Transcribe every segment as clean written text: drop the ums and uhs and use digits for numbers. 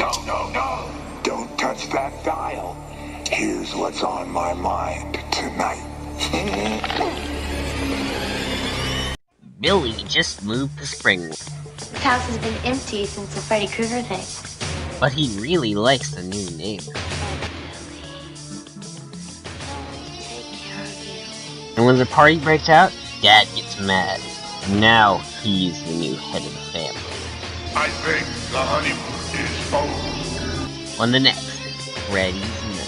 No. Don't touch that dial. Here's what's on my mind tonight. Billy just moved to Springwood. The house has been empty since the Freddy Krueger thing. But he really likes the new neighbor. And when the party breaks out, Dad gets mad. Now he's the new head of the family. I think the honeymoon is over. On the next Freddy's Nightmare.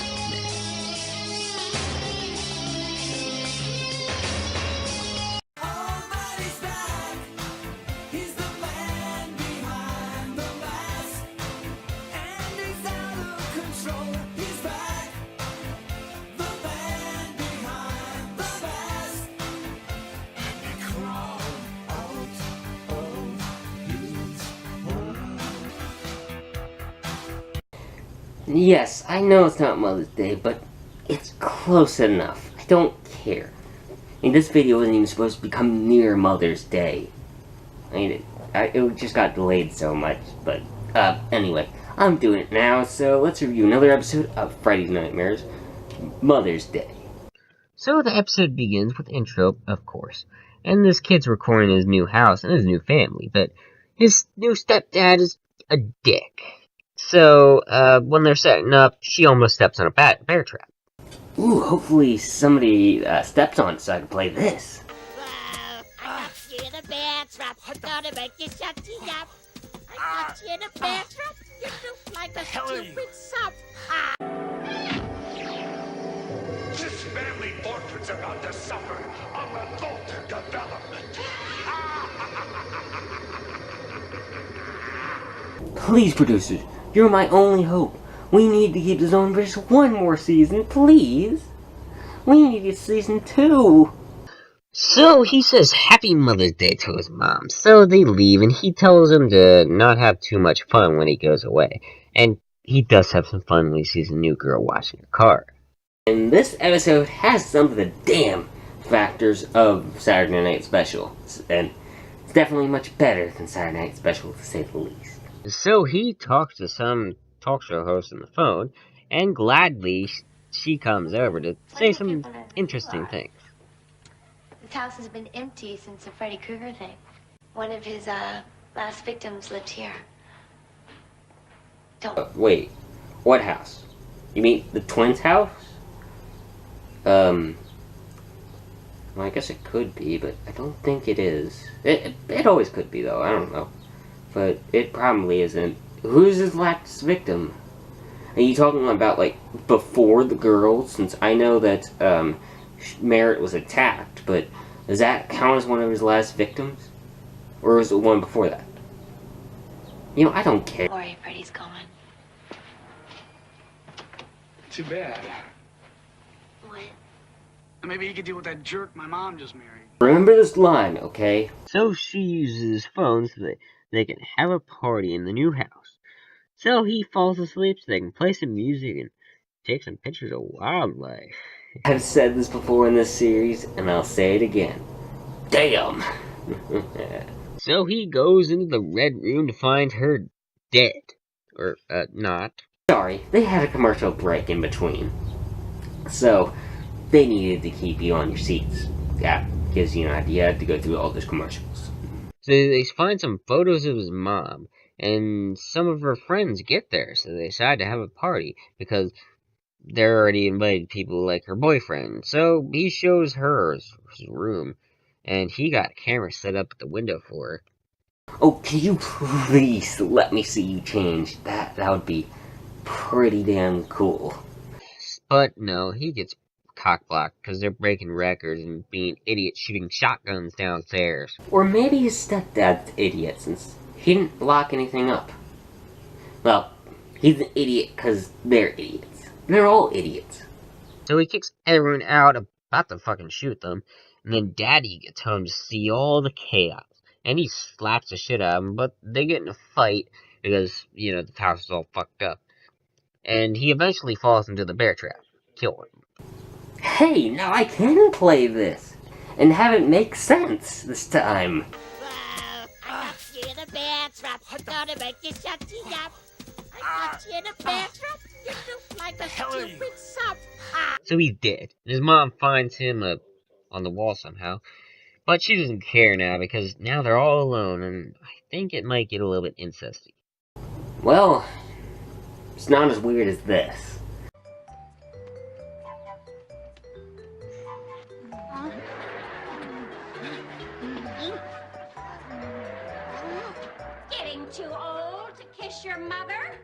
Yes, I know it's not Mother's Day, but it's close enough. I don't care. I mean, this video wasn't even supposed to become near Mother's Day. I mean, it just got delayed so much, but, anyway, I'm doing it now, so let's review another episode of Freddy's Nightmares, Mother's Day. So the episode begins with intro, of course, and this kid's recording his new house and his new family, but his new stepdad is a dick. So, when they're setting up, she almost steps on a bear trap. Ooh, hopefully somebody steps on it so I can play this. I got you in a bear trap. I'm gonna make you shut up. I got you in a bear trap. You look like a stupid sub. This family portrait's about to suffer a revolting development. Please, producers, you're my only hope. We need to keep the zone for just one more season, please. We need a season 2. So he says Happy Mother's Day to his mom, so they leave, and he tells him to not have too much fun when he goes away. And he does have some fun when he sees a new girl washing her car. And this episode has some of the damn factors of Saturday Night Special. And it's definitely much better than Saturday Night Special, to say the least. So he talks to some talk show host on the phone, and gladly she comes over to say some interesting things. This house has been empty since the Freddy Krueger thing. One of his last victims lived here. Don't. Wait, what house? You mean the twins' house? Well, I guess it could be, but I don't think it is. It always could be, though. I don't know. But it probably isn't. Who's his last victim? Are you talking about, like, before the girl? Since I know that, Merritt was attacked, but does that count as one of his last victims? Or was it one before that? You know, I don't care. Don't worry, Freddy's gone. Too bad. What? Maybe he could deal with that jerk my mom just married. Remember this line, okay? So she uses his phone so that they can have a party in the new house. So he falls asleep so they can play some music and take some pictures of wildlife. I've said this before in this series, and I'll say it again. Damn! So he goes into the red room to find her dead. Or, not. Sorry, they had a commercial break in between. So, they needed to keep you on your seats. That gives you an idea to go through all those commercials. So they find some photos of his mom, and some of her friends get there, so they decide to have a party, because they're already invited people like her boyfriend. So he shows her his room, and he got a camera set up at the window for her. Oh, can you please let me see you change? That would be pretty damn cool. But no, he gets cock-blocked because they're breaking records and being idiots shooting shotguns downstairs. Or maybe his stepdad's an idiot since he didn't lock anything up. Well, he's an idiot because they're idiots. They're all idiots. So he kicks everyone out, about to fucking shoot them, and then Daddy gets home to see all the chaos. And he slaps the shit out of him, but they get in a fight because, you know, the house is all fucked up. And he eventually falls into the bear trap. Kill him. Hey, now I can play this, and have it make sense this time. I got you in a bear trap. I'm gonna make you shut up. I got you in a bathroom. You look like a stupid sub. So he's dead. His mom finds him on the wall somehow. But she doesn't care now because now they're all alone, and I think it might get a little bit incesty. Well, it's not as weird as this. Getting too old to kiss your mother?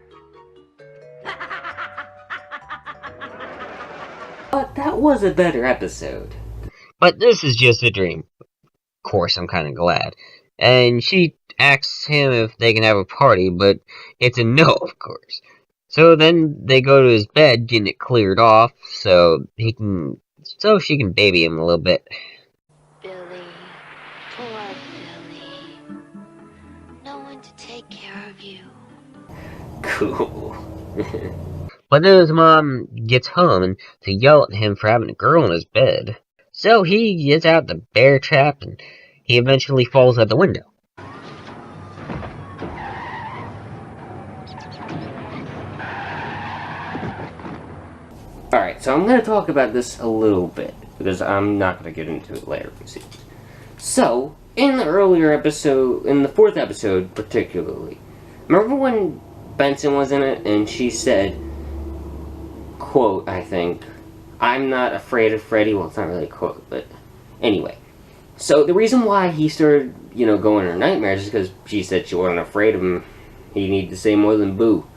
But that was a better episode. But this is just a dream. Of course, I'm kind of glad. And she asks him if they can have a party, but it's a no, of course. So then they go to his bed, getting it cleared off, so she can baby him a little bit. Billy, poor Billy. No one to take care of you. Cool. But then his mom gets home and to yell at him for having a girl in his bed. So he gets out the bear trap and he eventually falls out the window. Alright, so I'm going to talk about this a little bit, because I'm not going to get into it later, you see. So, in the earlier episode, in the 4th episode particularly, remember when Benson was in it and she said, quote, I think, I'm not afraid of Freddy. Well, it's not really a quote, but anyway. So the reason why he started, going in her nightmares is because she said she wasn't afraid of him. He needed to say more than boo.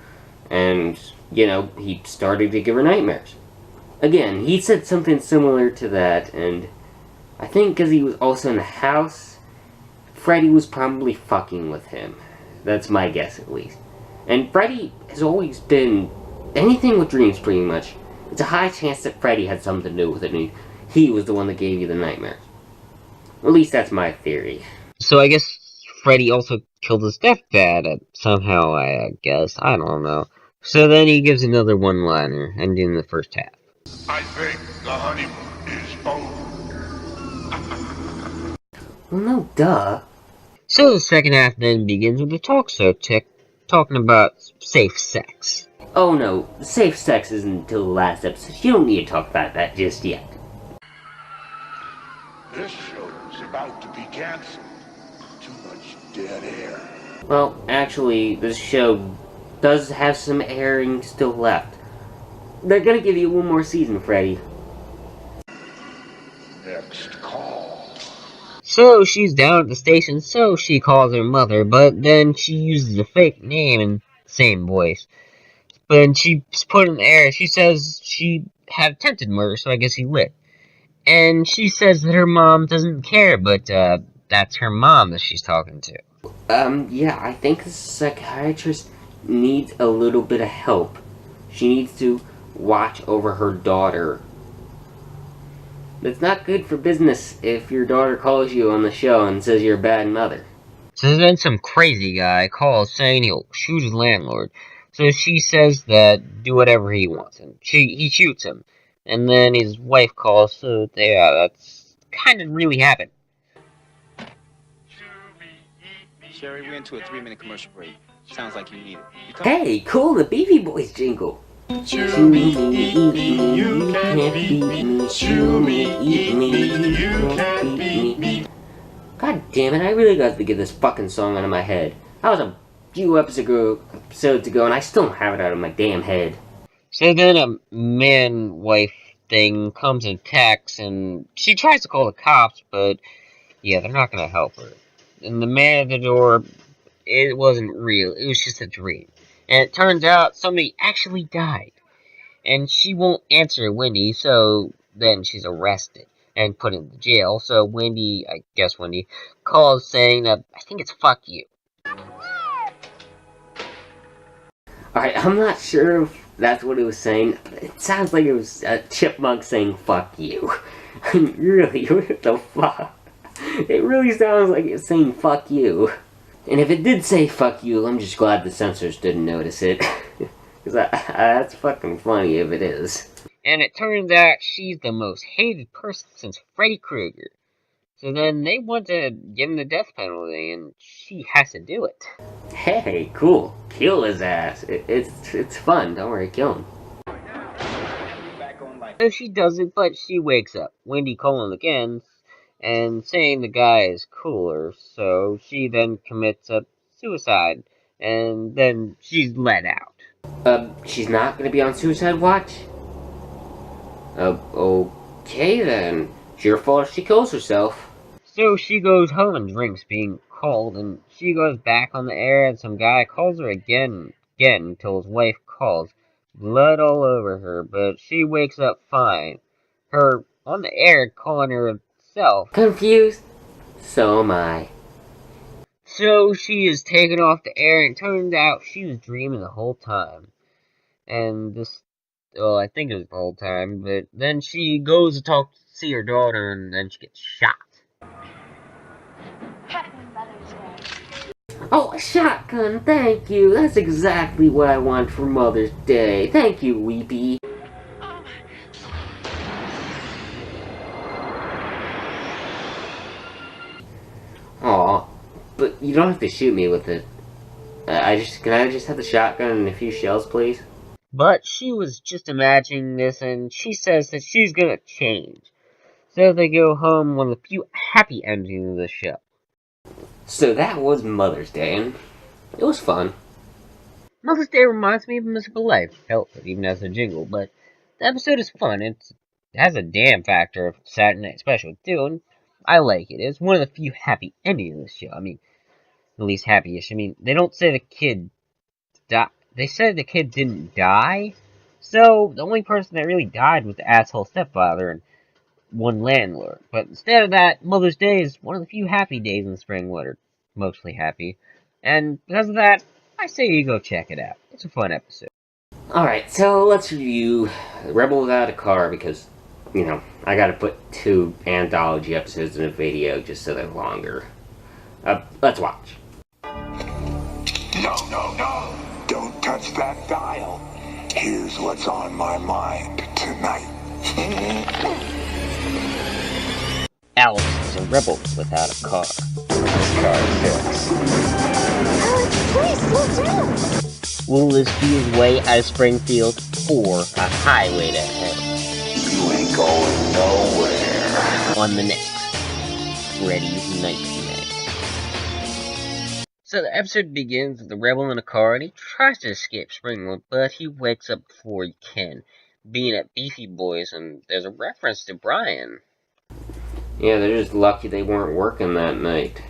And, he started to give her nightmares. Again, he said something similar to that, and I think because he was also in the house, Freddy was probably fucking with him. That's my guess, at least. And Freddy has always been anything with dreams, pretty much. It's a high chance that Freddy had something to do with it, and he was the one that gave you the nightmares. At least that's my theory. So I guess Freddy also killed his stepdad somehow, I guess. I don't know. So then he gives another one-liner, ending the first half. I think the honeymoon is over. Well, no, duh. So the second half then begins with the talk show chick talking about safe sex. Oh no, safe sex isn't until the last episode. You don't need to talk about that just yet. This show is about to be canceled. Too much dead air. Well, actually, this show does have some airing still left. They're gonna give you one more season, Freddy. Next call. So she's down at the station, so she calls her mother, but then she uses a fake name and same voice. But then she's put in the air, she says she had attempted murder, so I guess he lit. And she says that her mom doesn't care, but that's her mom that she's talking to. Yeah, I think the psychiatrist needs a little bit of help. She needs to watch over her daughter. It's not good for business if your daughter calls you on the show and says you're a bad mother. So then some crazy guy calls saying he'll shoot his landlord. So she says that do whatever he wants, and he shoots him. And then his wife calls, so that's kind of really happened. Sherry, we're into a 3-minute commercial break. Sounds like you need it. Hey, cool, the Beefy Boys jingle. Chew me, eat me, you can't beat me. Chew me, eat me, you can't beat me. God damn it, I really got to get this fucking song out of my head. That was a few episodes ago, and I still don't have it out of my damn head. So then a man-wife thing comes and attacks, and she tries to call the cops, but yeah, they're not gonna help her. And the man at the door, it wasn't real, it was just a dream. And it turns out somebody actually died. And she won't answer Wendy, so then she's arrested and put in the jail. So Wendy calls saying that I think it's fuck you. Alright, I'm not sure if that's what it was saying. It sounds like it was a chipmunk saying fuck you. Really, what the fuck? It really sounds like it's saying fuck you. And if it did say fuck you, I'm just glad the censors didn't notice it. Because that's fucking funny if it is. And it turns out she's the most hated person since Freddy Krueger. So then they want to give him the death penalty, and she has to do it. Hey, cool. Kill his ass. It's fun. Don't worry, kill him. So she does it, but she wakes up. Wendy calling again and saying the guy is cooler, so she then commits a suicide, and then she's let out. She's not gonna be on suicide watch? Okay then. It's your fault if she kills herself. So she goes home and drinks being called, and she goes back on the air, and some guy calls her again until his wife calls. Blood all over her, but she wakes up fine. Her on the air calling herself. Confused? So am I. So she is taken off the air, and it turns out she was dreaming the whole time. And this, well, I think it was the whole time, but then she goes to see her daughter, and then she gets shot. Happy Mother's Day. Oh, a shotgun, thank you. That's exactly what I want for Mother's Day. Thank you, Weepy. Aw, but you don't have to shoot me with it. Can I just have the shotgun and a few shells, please? But she was just imagining this, and she says that she's gonna change. So they go home, one of the few happy endings of the show. So that was Mother's Day, and it was fun. Mother's Day reminds me of Mystical Life. Hell, it even has a jingle, but the episode is fun. It has a damn factor of Saturday Night Special, too, and I like it. It's one of the few happy endings of the show. I mean, at least happy-ish. I mean, they don't say the kid died. They said the kid didn't die, so the only person that really died was the asshole stepfather and one landlord. But instead of that, Mother's Day is one of the few happy days in Springwood, or mostly happy. And because of that, I say you go check it out. It's a fun episode. Alright, so let's review Rebel Without a Car because, you know, I gotta put 2 anthology episodes in a video just so they're longer. Let's watch. No, no, no. Don't touch that dial. Here's what's on my mind tonight. Alex is a rebel without a car. Alex, please slow down. Will this be his way out of Springfield, or a highway to hell? You ain't going nowhere. On the next Freddy's Nightmare. So the episode begins with the rebel in a car, and he tries to escape Springwood, but he wakes up before he can, being at Beefy Boys, and there's a reference to Brian. Yeah, they're just lucky they weren't working that night.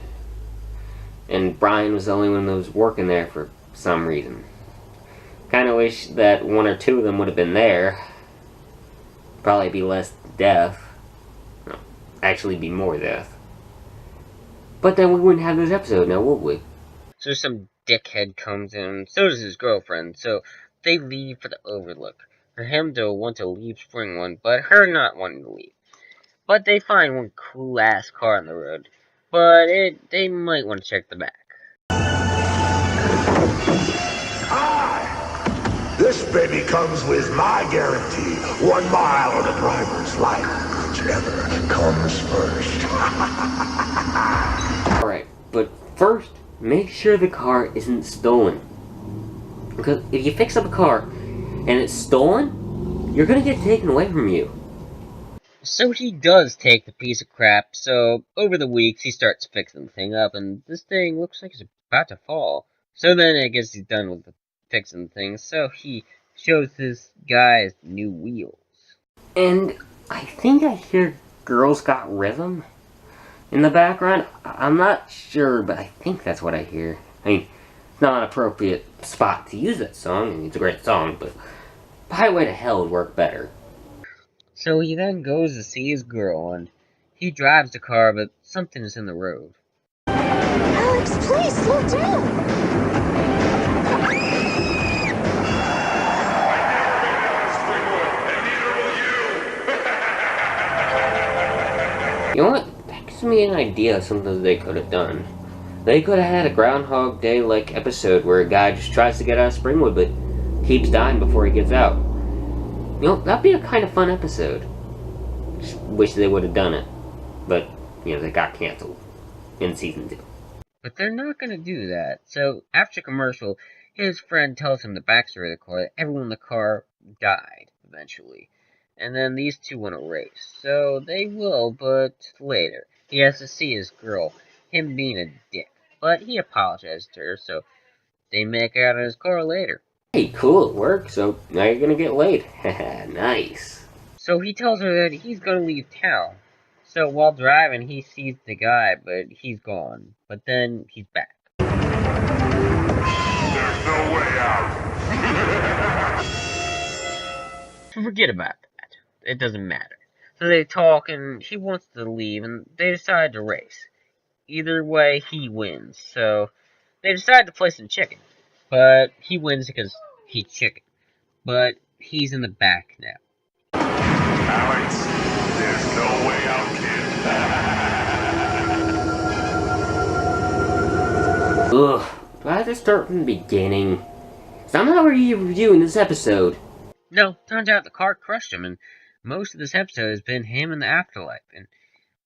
And Brian was the only one that was working there for some reason. Kinda wish that 1 or 2 of them would have been there. Probably be less death. No, actually be more death. But then we wouldn't have this episode now, would we? So some dickhead comes in, and so does his girlfriend, so they leave for the Overlook. For him to want to leave Springwood, but her not wanting to leave. But they find one cool-ass car on the road. But they might want to check the back. This baby comes with my guarantee. 1 mile on the driver's life, whichever comes first. Alright, but first, make sure the car isn't stolen. Because if you fix up a car and it's stolen, you're gonna get taken away from you. So he does take the piece of crap, so over the weeks he starts fixing the thing up, and this thing looks like it's about to fall. So then I guess he's done with the fixing things, so he shows this guy his new wheels. And I think I hear Girls Got Rhythm in the background. I'm not sure, but I think that's what I hear. I mean, it's not an appropriate spot to use that song. I mean, it's a great song, but Highway to Hell would work better. So he then goes to see his girl, and he drives the car, but something is in the road. Alex, please slow down. You know what? That gives me an idea of something they could have done. They could have had a Groundhog Day-like episode where a guy just tries to get out of Springwood but keeps dying before he gets out. You know, that'd be a kind of fun episode. Just wish they would have done it. But, you know, they got canceled in season 2. But they're not gonna do that. So after commercial, his friend tells him the backstory of the car, that everyone in the car died eventually. And then these two want to race. So they will, but later. He has to see his girl, him being a dick. But he apologized to her, so they make out in his car later. Hey, cool, it worked, so now you're gonna get laid. Haha, nice. So he tells her that he's gonna leave town. So while driving, he sees the guy, but he's gone. But then he's back. There's no way out. Forget about that. It doesn't matter. So they talk, and he wants to leave, and they decide to race. Either way, he wins. So they decide to play some chicken. But he wins because he's chicken. But he's in the back now. Alex, there's no way out, kid. Ugh, do I have to start from the beginning? Somehow are you reviewing this episode? No, turns out the car crushed him, and most of this episode has been him in the afterlife. And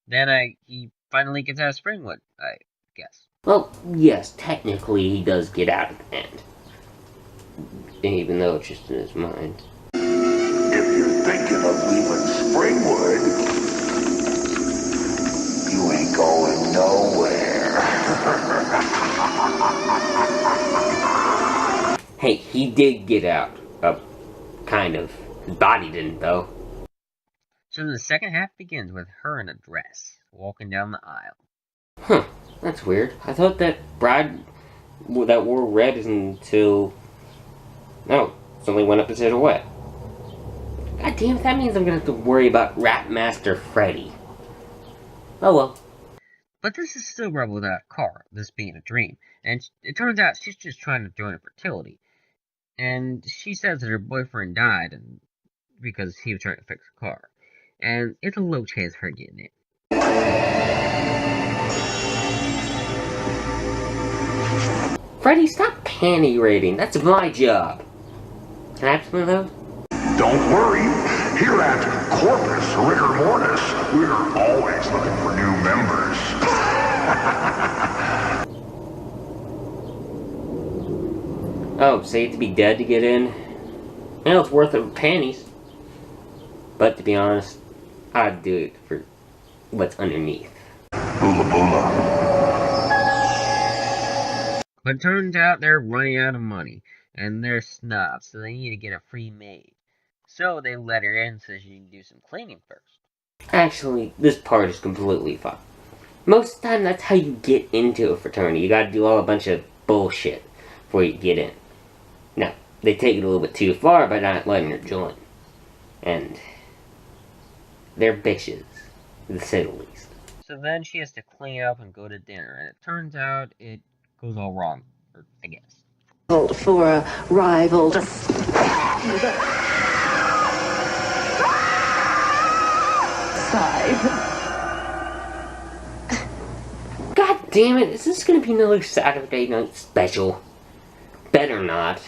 then he finally gets out of Springwood, I guess. Well, yes, technically he does get out at the end. Even though it's just in his mind. If you're thinking of leaving Springwood, you ain't going nowhere. Hey, he did get out. Kind of. His body didn't, though. So the second half begins with her in a dress, walking down the aisle. Huh, that's weird. I thought that bride that wore red until... No, suddenly went up his silhouette. God damn it, that means I'm gonna have to worry about Rap Master Freddy. Oh well. But this is still Rebel without a car, this being a dream. And it turns out she's just trying to join a fertility. And she says that her boyfriend died because he was trying to fix her car. And it's a low chance of her getting it. Freddy, stop panty raiding. That's my job. Can I have some of those? Don't worry. Here at Corpus Rigor Mortis, we're always looking for new members. Oh, so you have to be dead to get in? Well, it's worth it for panties. But to be honest, I'd do it for what's underneath. Boola boola. But it turns out they're running out of money. And they're snobs, so they need to get a free maid. So they let her in so she can do some cleaning first. Actually, this part is completely fine. Most of the time, that's how you get into a fraternity. You gotta do all a bunch of bullshit before you get in. Now, they take it a little bit too far by not letting her join. And they're bitches, to say the least. So then she has to clean up and go to dinner, and it turns out it goes all wrong, or I guess. For a rival to side. God damn it, is this gonna be another Saturday night special? Better not.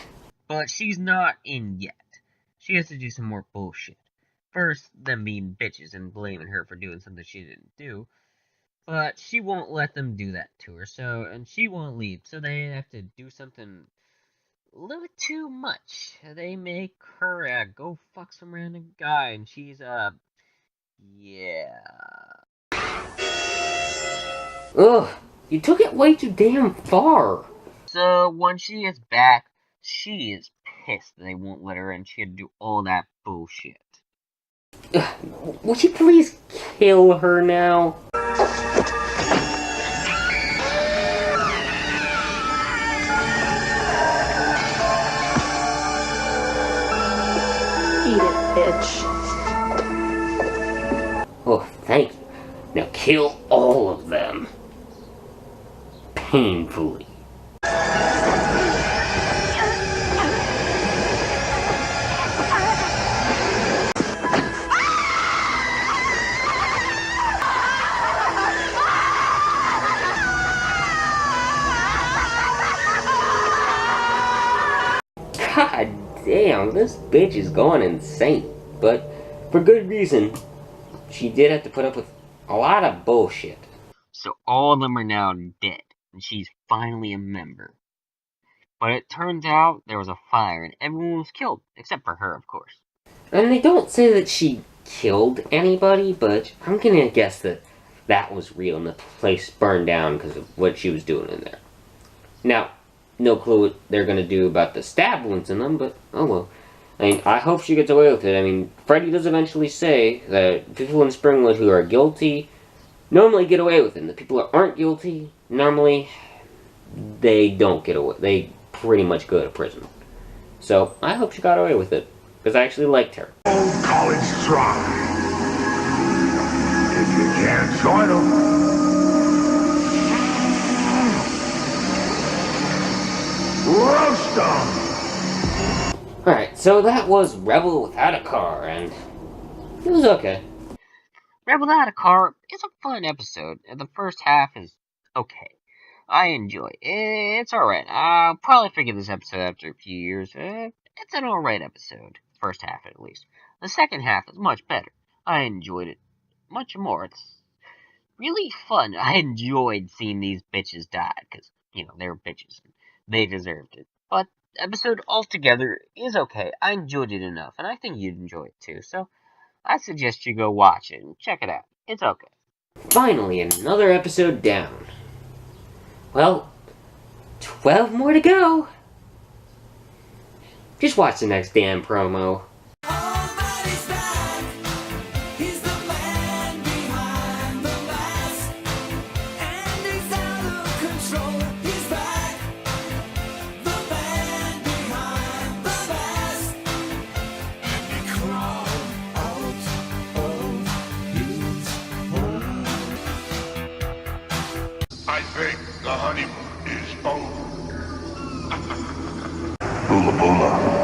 But she's not in yet. She has to do some more bullshit. First, them being bitches and blaming her for doing something she didn't do. But she won't let them do that to her, and she won't leave, so they have to do something a little bit too much. They make her go fuck some random guy, and she's yeah. Ugh, you took it way too damn far. So when she is back, she is pissed that they won't let her in. She had to do all that bullshit. Would you please kill her now? Eat it, bitch. Oh, thank you. Now kill all of them. Painfully. God damn, this bitch is going insane. But for good reason. She did have to put up with a lot of bullshit. So all of them are now dead. and she's finally a member. But it turns out there was a fire and everyone was killed, except for her, of course. And they don't say that she killed anybody, but I'm gonna guess that that was real and the place burned down because of what she was doing in there. Now, no clue what they're gonna do about the stab wounds in them, but oh well. I mean, I hope she gets away with it. I mean, Freddy does eventually say that people in Springwood who are guilty normally get away with it. And the people who aren't guilty, normally, they don't get away. They pretty much go to prison. So, I hope she got away with it. Because I actually liked her. Old college try. If you can't join them, roast them! Alright, so that was Rebel Without a Car, and it was okay. Rebel Without a Car is a fun episode, and the first half is okay. I enjoy it. It's alright. I'll probably forget this episode after a few years. It's an alright episode. First half, at least. The second half is much better. I enjoyed it much more. It's really fun. I enjoyed seeing these bitches die, because, you know, they were bitches. And they deserved it. But the episode altogether is okay. I enjoyed it enough, and I think you'd enjoy it too. So, I suggest you go watch it and check it out. It's okay. Finally, another episode down. Well, 12 more to go. Just watch the next damn promo. I think the honeymoon is over. Boola boola.